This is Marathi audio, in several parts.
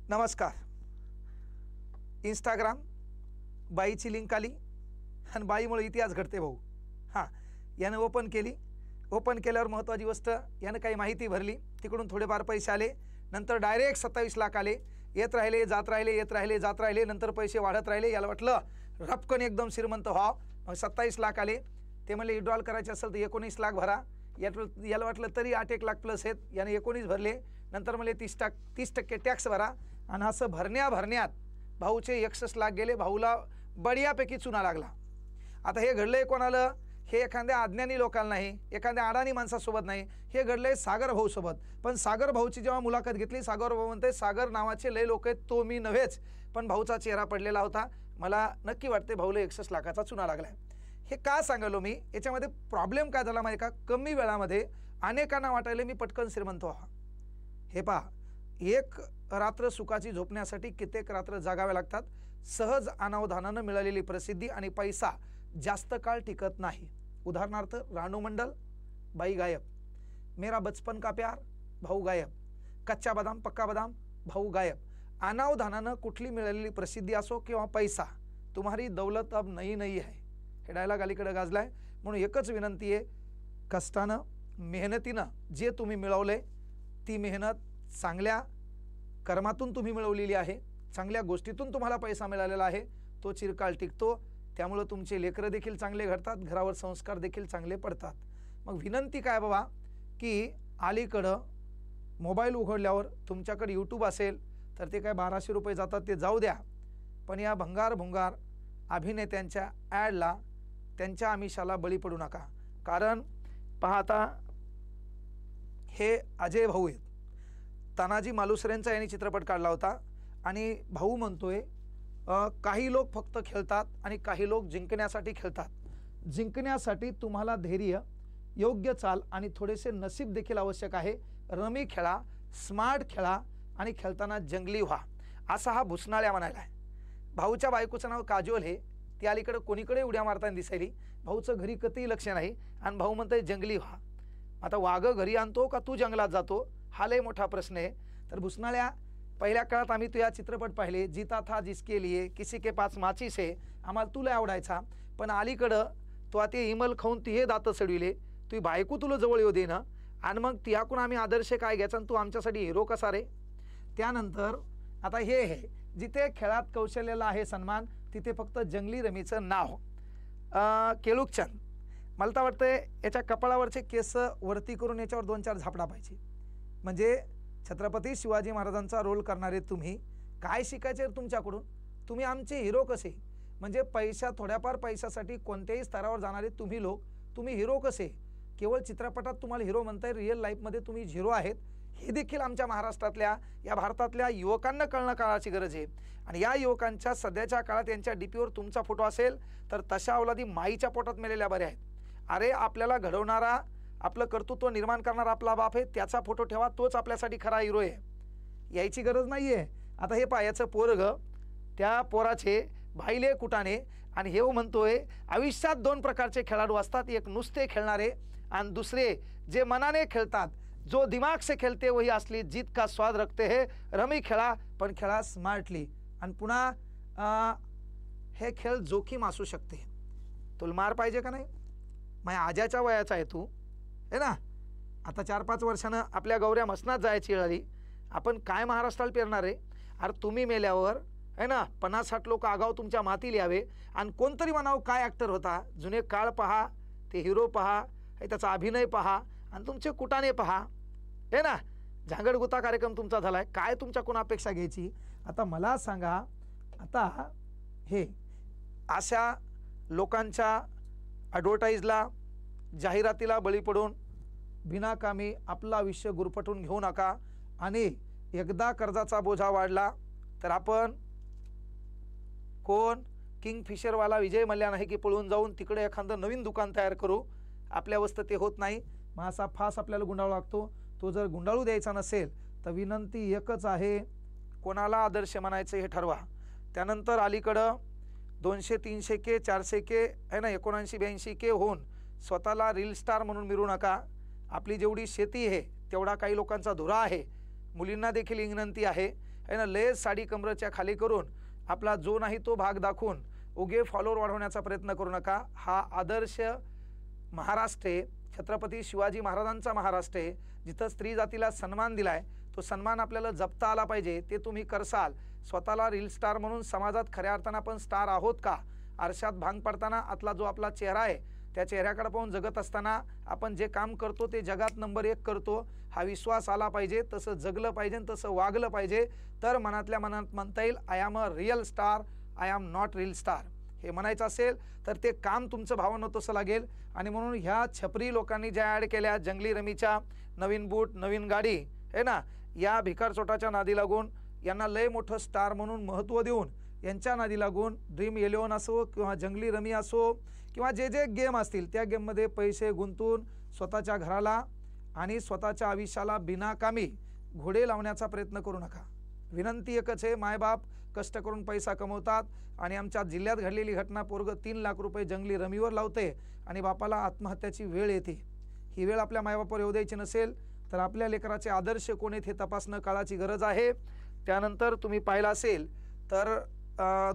नमस्कार. इंस्टाग्राम बाईची लिंक आली आणि बाईमुळे इतिहास घडते भाऊ. हां, यानं ओपन केली. ओपन केल्यावर महत्त्वाची गोष्ट, यानं काही माहिती भरली, तिकडून थोडेफार पैसे आले. नंतर डायरेक्ट 27 लाख आले. येत राहिले जात राहिले, येत राहिले जात राहिले. नंतर पैसे वाढत राहिले. याला वाटलं रपकन एकदम श्रीमंत व्हाव. मग 27 लाख आले. ते म्हणले विड्रॉल करायचे असेल तर 19 लाख भरा. याला वाटलं तरी 8 लाख प्लस आहेत. याने 19 भरले. नंतर म्हणले 30% टॅक्स भरा. आणि असं भरण्यात भाऊचे 61 लाख गेले. भाऊला बढियापैकी चुना लागला. आता हे घडलंय कोणाला? हे एखाद्या अज्ञानी लोकांना नाही, एखाद्या अडाणी माणसासोबत नाही, हे घडलंय सागर भाऊसोबत. पण सागर भाऊची जेव्हा मुलाखत घेतली, सागर भाऊ म्हणते सागर नावाचे लय लोक आहेत, तो मी नव्हेच. पण भाऊचा चेहरा पडलेला होता. मला नक्की वाटते भाऊला 61 लाखाचा चुना लागलाय. हे का सांगलो मी? याच्यामध्ये प्रॉब्लेम काय झाला माहिती का? कमी वेळामध्ये अनेकांना वाटायला मी पटकन श्रीमंत व्हावा. हे पहा, एक रात्र सुखाची झोपण्यासाठी कित्येक रात्र जागाव्या लागतात. सहज अनावधानानं मिळालेली प्रसिद्धी आणि पैसा जास्त काळ टिकत नाही. उदाहरणार्थ रानू मंडल, बाई गायब. मेरा बचपन का प्यार, भाऊ गायब. कच्चा बदाम पक्का बदाम, भाऊ गायब. अनावधानानं कुठली मिळालेली प्रसिद्धी असो किंवा पैसा, तुम्हारी दौलत अब नहीं है. हे डायलॉग अलीकडे गाजलाय. म्हणून एकच विनंती आहे, कष्टानं मेहनतीनं जे तुम्ही मिळवले, ती मेहनत चांगल्या कर्मातून तुम्ही मिळवलेली आहे, चांगल्या गोष्टीतून तुम्हाला पैसा मिळालेला आहे, तो चिरकाळ टिकतो. त्यामुळे तुमचे लेकरं देखील चांगले घडतात, घरावर संस्कार देखील चांगले पडतात. मग विनंती काय बाबा, की अलीकडं मोबाईल उघडल्यावर तुमच्याकडे यूट्यूब असेल तर ते काय 1200 रुपये जातात, ते जाऊ द्या. पण या भंगार अभिनेत्यांच्या ॲडला, त्यांच्या आमिषाला बळी पडू नका. कारण पाहता, हे अजय भाऊ आहेत. तानाजी मालुसरेंचा यांनी चित्रपट काढला होता आणि भाऊ म्हणतोय काही लोक फक्त खेळतात आणि काही लोक जिंकण्यासाठी खेळतात. जिंकण्यासाठी तुम्हाला धैर्य, योग्य चाल आणि थोडेसे नसीब देखील आवश्यक आहे. रमी खेळा, स्मार्ट खेळा आणि खेळताना जंगली व्हा, असा हा भुसनाळ्या म्हणायला आहे. भाऊच्या बायकोचं नाव काजोल आहे. ती अलीकडे कोणीकडे उड्या मारताना दिसायली. भाऊचं घरी कधीही लक्ष नाही आणि भाऊ म्हणतंय जंगली व्हा. आता वाघ घरी आणतो का तू जंगलात जातो, हा लय मोठा प्रश्न आहे. तर भुसनाळ्या, पहिल्या काळात आम्ही तुझ्या चित्रपट पाहिले, जीता था जिसके लिए, किसी के पास माचीस है, आम्हाला तुला आवडायचा. पण अलीकडं तू आता इमल खाऊन ती हे दातं सडविले, तुझी बायको तुला जवळ येऊ दे ना, आणि मग तियाकून आम्ही आदर्श काय घ्यायचा आणि तू आमच्यासाठी हिरो कसा रे? त्यानंतर आता हे जिथे खेळात कौशल्याला आहे सन्मान, तिथे फक्त जंगली रमीचं नाव. केळुकचंद, मला तर वाटतंय याच्या कपाळावरचे केस वरती करून याच्यावर 2-4 झापडा पाहिजे. म्हणजे छत्रपती शिवाजी महाराजांचा रोल करणारे तुम्ही काय शिकायचे तुमच्याकडून? तुम्ही आमचे हिरो कसे? म्हणजे थोड्याफार पैशासाठी कोणत्याही स्तरावर जाणारे तुम्ही लोक, तुम्ही हिरो कसे? केवळ चित्रपटात तुम्हाला हिरो म्हणताय, रिअल लाईफमध्ये तुम्ही झिरो आहेत. हे देखील आमच्या महाराष्ट्रातल्या, या भारतातल्या युवकांना कळणं काळाची गरज आहे. आणि या युवकांच्या सध्याच्या काळात यांच्या डीपीवर तुमचा फोटो असेल तर तशा अवलादी माईच्या पोटात मेलेल्या बऱ्या आहेत. अरे, आपल्याला घडवणारा, आपलं कर्तृत्व निर्माण करणारा आपला बाप आहे, त्याचा फोटो ठेवा, तोच आपल्यासाठी खरा हिरो आहे. यायची गरज नाही आहे. आता हे पायाचं पोरग, त्या पोराचे भाईले कुटाने, आणि हे म्हणतोय आयुष्यात 2 प्रकारचे खेळाडू असतात, एक नुसते खेळणारे आणि दुसरे जे मनाने खेळतात. जो दिमाग से खेलते वही असली जीत का स्वाद रखते है. रमी खेळा, पण खेळा स्मार्टली. आणि पुन्हा हे खेळ जोखीम असू शकते. तुला मार पाहिजे का नाही? माझ्या आजाच्या वयाचा आहे तू, है ना? आता 4-5 वर्षानं आपल्या गौऱ्या मसनात जायची वेळ आली. आपण काय महाराष्ट्राला पेरणार आहे? अरे तुम्ही मेल्यावर है ना 50-60 लोक आगाव तुमच्या मातीला यावे आणि कोणतरी म्हणावं काय ॲक्टर होता. जुने काळ पहा, ते हिरो पहा, त्याचा अभिनय पहा आणि तुमचे कुटाने पहा, है ना? झांगडगुता कार्यक्रम तुमचा झाला आहे. काय तुमच्याकडून अपेक्षा घ्यायची? आता मला सांगा, आता हे अशा लोकांच्या ॲडव्हर्टाईजला, जाहिरातीला बळी पडून बिनाकामी आपलं आयुष्य गुरफटून घेऊ नका. आणि एकदा कर्जाचा बोझा वाढला तर आपण कोण किंगफिशरवाला विजय मल्ल्या नाही की पळून जाऊन तिकडे एखादं नवीन दुकान तयार करू. आपल्या अवस्था ते होत नाही. मग असा फास आपल्याला गुंडाळू लागतो. तो जर गुंडाळू द्यायचा नसेल तर विनंती एकच आहे, कोणाला आदर्श म्हणायचं हे ठरवा. त्यानंतर अलीकडं 200-300K 400K आहे ना, 79-82K होऊन स्वतःला रील स्टार म्हणून मिळू नका. आपली जेवढी शेती आहे तेवढा काही लोकांचा धुरा आहे. मुलींना देखील विनंती आहे, आहे ना, लेस साडी कमरेच्या खाली करून आपला जो नाही तो भाग दाखवून उगे फॉलोअर वाढवण्याचा प्रयत्न करू नका. हा आदर्श महाराष्ट्र आहे, छत्रपती शिवाजी महाराजांचा महाराष्ट्र आहे, जिथं स्त्री जातीला सन्मान दिलाय. तो सन्मान आपल्याला जपता आला पाहिजे, ते तुम्ही करसाल. स्वतःला रील स्टार म्हणून समाजात खऱ्या अर्थानं आपण स्टार आहोत का? आरशात भांग पडताना आतला जो आपला चेहरा आहे त्या चेहऱ्याकडे पाहून जगत असताना आपण जे काम करतो ते जगात नंबर 1 करतो हा विश्वास आला पाहिजे. तसं जगलं पाहिजे, तसं वागलं पाहिजे, तर मनातल्या मनात म्हणता येईल I am a real star, I am not reel star. हे म्हणायचं असेल तर ते काम तुमचं भावनं तसं लागेल. आणि म्हणून ह्या छपरी लोकांनी ज्या ॲड केल्या, जंगली रमीच्या नवीन बूट नवीन गाडी आहे ना, या भिकार चोटाच्या नादी लागून यांना लय मोठं स्टार म्हणून महत्त्व देऊन यांच्या नादी लागून ड्रीम 11 असो किंवा जंगली रमी असो किंवा जे जे गेम असतील त्या गेममध्ये पैसे गुंतवून स्वतःच्या घराला आणि स्वतःच्या आयुष्याला बिनाकामी घोडे लावण्याचा प्रयत्न करू नका. विनंती एकच आहे, मायबाप कष्ट करून पैसा कमवतात आणि आमच्या जिल्ह्यात घडलेली घटना, पोरग 3 लाख रुपये जंगली रमीवर लावते आणि बापाला आत्महत्याची वेळ येते. ही वेळ आपल्या मायबापावर येऊ द्यायची नसेल तर आपल्या लेकराचे आदर्श कोण आहेत हे तपासणं काळाची गरज आहे. त्यानंतर तुम्ही पाहिलं असेल तर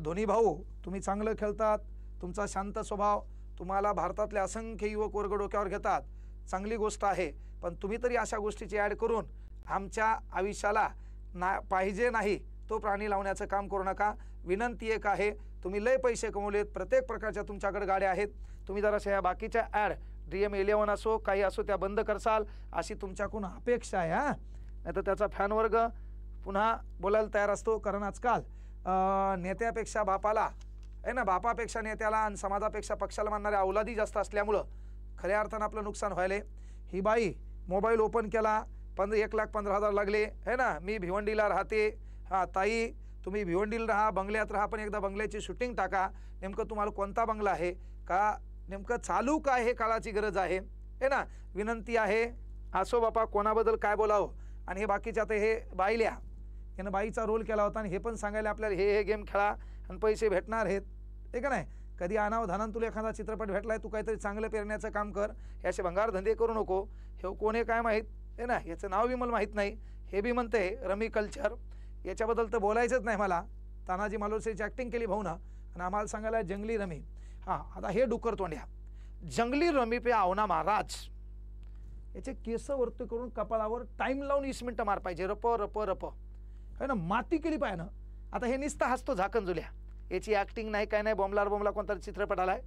धोनी भाऊ तुम्ही चांगलं खेळतात, तुमचा शांत स्वभाव तुम्हाला भारतातले असंख्य युवक वर्ग डोक्यावर घेतात, चांगली गोष्ट आहे. पण तुम्ही तरी अशा गोष्टीची ॲड करून आमच्या आयुष्याला पाहिजे नाही तो प्राणी लावण्याचं काम करू नका. विनंती एक आहे, तुम्ही लय पैसे कमवलेत, प्रत्येक प्रकारच्या तुमच्याकडे गाड्या आहेत, तुम्ही जराशा या बाकीच्या ॲड ड्रीम 11 असो काही असो त्या बंद करसाल अशी तुमच्याकडून अपेक्षा आहे. नाही तर त्याचा फॅन वर्ग पुन्हा बोलायला तयार असतो. कारण आजकाल नेत्यापेक्षा बापाला आहे ना, बापापेक्षा नेत्याला आणि समाजापेक्षा पक्षाला मानणाऱ्या अवलादी जास्त असल्यामुळं खऱ्या अर्थानं आपलं नुकसान व्हायले. ही बाई मोबाईल ओपन केला, 1,15,000 लागले आहे ना, मी भिवंडीला राहते. हां ताई तुम्ही भिवंडीला राहा, बंगल्यात राहा, पण एकदा बंगल्याची शूटिंग टाका. नेमकं तुम्हाला कोणता बंगला आहे का, नेमकं चालू काय हे काळाची गरज आहे ना. विनंती आहे, असो बापा कोणाबद्दल काय बोलावं. आणि हे बाकीचे आता हे बाईल्या यानं बाईचा रोल केला होता आणि हे पण सांगायला आपल्याला हे गेम खेळा आणि पैसे भेटणार आहेत, हे का नाही. कधी अनावधानानं तुला एखादा चित्रपट भेटलाय, तू काहीतरी चांगलं पेरण्याचं काम कर, हे असे भंगार धंदे करू नको. हे कोण आहे काय माहीत आहे ना, याचं नाव बी मला माहीत नाही. हे बी म्हणते रमी कल्चर, याच्याबद्दल तर बोलायचंच नाही मला. तानाजी मालुसरेची ॲक्टिंग केली भाऊ ना, आणि आम्हाला सांगायला जंगली रमी. हां आता हे डुकर तोंड्या जंगली रमी पे आवना महाराज, याचे केस वरती करून कपाळावर टाईम लावून 20 मिनटं मार पाहिजे, रप रप रप है ना, माती केली पाहिजे ना. आता हे निस्ता हसतो झाकण जुल्या, याची ॲक्टिंग नाही काय नाही, बॉम्बला कोणता चित्रपट आलाय.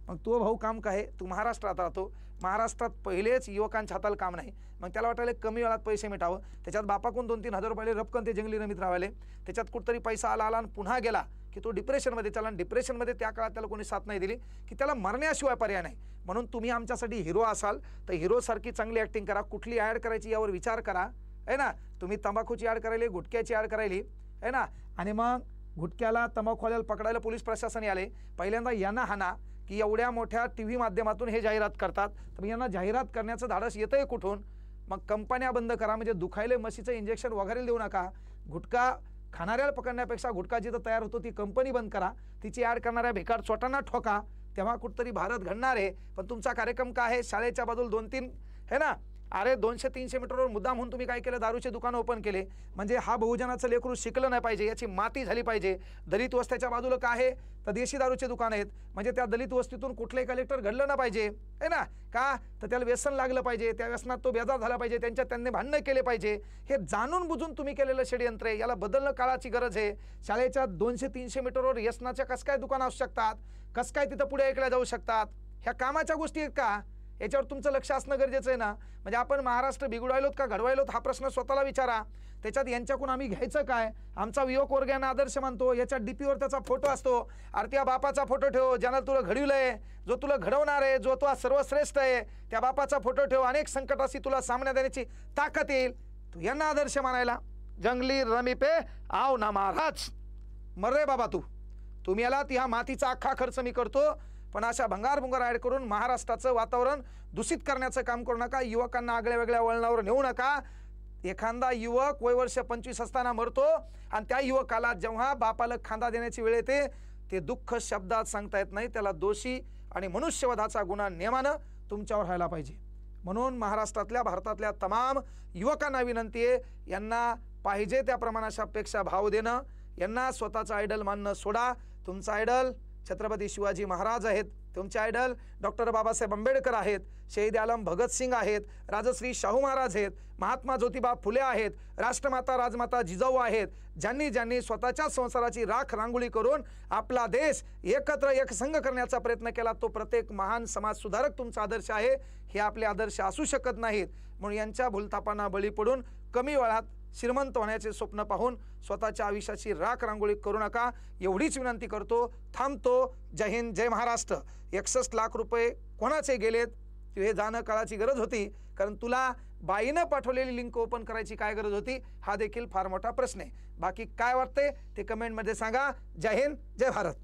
मग तो भाऊ काम काय, तू महाराष्ट्रात राहतो, महाराष्ट्रात पहिलेच युवकांच्या हाताला काम नाही. मग त्याला वाटायला कमी वेळात पैसे मिटावं, त्याच्यात बापाकडून 2-3 हजार रुपये रपकन ते जंगली रमीत राहायले. त्याच्यात कुठतरी पैसा आला आणि पुन्हा गेला की तो डिप्रेशनमध्ये चालला. डिप्रेशनमध्ये त्या काळात त्याला कोणी साथ नाही दिली की त्याला मरण्याशिवाय पर्याय नाही. म्हणून तुम्ही आमच्यासाठी हिरो असाल तर हिरोसारखी चांगली ॲक्टिंग करा, कुठली ॲड करायची यावर विचार करा आहे ना. तुम्ही तंबाखूची ॲड करायली, गुटख्याची ॲड करायली आहे ना, आणि मग गुटख्याला तंबाखूवाल्याला पकडायला पोलीस प्रशासन आले. पहिल्यांदा यांना हाना की एवढ्या मोठ्या TV माध्यमातून हे जाहिरात करतात, तर यांना जाहिरात करण्याचं धाडस येतंय कुठून. मग कंपन्या बंद करा, म्हणजे दुखायले म्हशीचं इंजेक्शन वगैरे देऊ नका. गुटखा खाणाऱ्याला पकडण्यापेक्षा गुटखा जिथं तयार होतो ती कंपनी बंद करा, तिची ॲड करणाऱ्या भिकार चोटांना ठोका, तेव्हा कुठतरी भारत घडणार आहे. पण तुमचा कार्यक्रम काय आहे, शाळेच्या बाजूला 2-3 है ना, अरे 200-300 मीटरवर मुद्दाम म्हणून तुम्ही काय केलं, दारूचे दुकान ओपन केले. म्हणजे हा बहुजनाचं लेकरू शिकलं नाही पाहिजे, याची माती झाली पाहिजे. दलित वस्त्याच्या बाजूला काय आहे तर देशी दारूचे दुकान आहेत, म्हणजे त्या दलित वस्तीतून कुठलेही कलेक्टर घडलं ना पाहिजे है ना, का तर त्याला व्यसन लागलं पाहिजे, त्या व्यसनात तो बेजार झाला पाहिजे, त्यांनी भांडणं केले पाहिजे. हे जाणून बुजून तुम्ही केलेलं षडयंत्र आहे, याला बदलणं काळाची गरज आहे. शाळेच्या 200-300 मीटरवर व्यसनाच्या कसं काय दुकानं असू शकतात, कसं काय तिथं पुढे ऐकल्या जाऊ शकतात, ह्या कामाच्या गोष्टी आहेत का, याच्यावर तुमचं लक्ष असणं गरजेचं आहे ना. म्हणजे आपण महाराष्ट्र बिघडवायलोत का घडवायलोत हा प्रश्न स्वतःला विचारा. त्याच्यात यांच्याकडून आम्ही घ्यायचं काय. आमचा युवक वर्ग यांना आदर्श मानतो, याच्या DPवर त्याचा फोटो असतो. अरे त्या बापाचा फोटो ठेव ज्यानं तुला घडविलंय, जो तुला घडवणार आहे, जो तो सर्वश्रेष्ठ आहे, त्या बापाचा फोटो ठेव. अनेक संकटाशी तुला सामना देण्याची ताकद येईल. तू यांना आदर्श मानायला जंगली रमी पे आव ना महाराज, मर रे बाबा तुम्ही याला ती हा मातीचा अख्खा खर्च मी करतो. पण अशा भंगार ॲड करून महाराष्ट्राचं वातावरण दूषित करण्याचं काम करू नका. युवकांना आगळ्या वेगळ्या वळणावर नेऊ नका. एखादा युवक वयवर्ष 25 असताना मरतो आणि त्या युवकाला जेव्हा बापाला खांदा देण्याची वेळ येते ते दुःख शब्दात सांगता येत नाही. त्याला दोषी आणि मनुष्यवधाचा गुन्हा नियमानं तुमच्यावर व्हायला पाहिजे. म्हणून महाराष्ट्रातल्या भारतातल्या तमाम युवकांना विनंती आहे, यांना पाहिजे त्या प्रमाणापेक्षा भाव देणं, यांना स्वतःचा आयडल मानणं सोडा. तुमचा आयडल छत्रपती शिवाजी महाराज आहेत, तुमचे आयडल डॉक्टर बाबासाहेब आंबेडकर आहेत, शहीद आलम भगतसिंग आहेत, राजश्री शाहू महाराज आहेत, महात्मा ज्योतिबा फुले आहेत, राष्ट्रमाता राजमाता जिजाऊ आहेत, ज्यांनी स्वतःच्या संसाराची राख रांगोळी करून आपला देश एकत्र एकसंघ करण्याचा प्रयत्न केला. तो प्रत्येक महान समाज सुधारक तुमचा आदर्श आहे. हे आपले आदर्श असू शकत नाहीत. म्हणून यांच्या भूलथापांना बळी पडून कमी वेळात श्रीमंत होण्याचे स्वप्न पाहून स्वतःच्या आयुष्याची राख रांगोळी करू नका, एवढीच विनंती करतो. थांबतो. जय हिंद, जय महाराष्ट्र. 61 लाख रुपये कोणाचे गेलेत हे जाणं काळाची गरज होती, कारण तुला बाईनं पाठवलेली लिंक ओपन करायची काय गरज होती हा देखील फार मोठा प्रश्न आहे. बाकी काय वाटते ते कमेंटमध्ये सांगा. जय हिंद, जय भारत.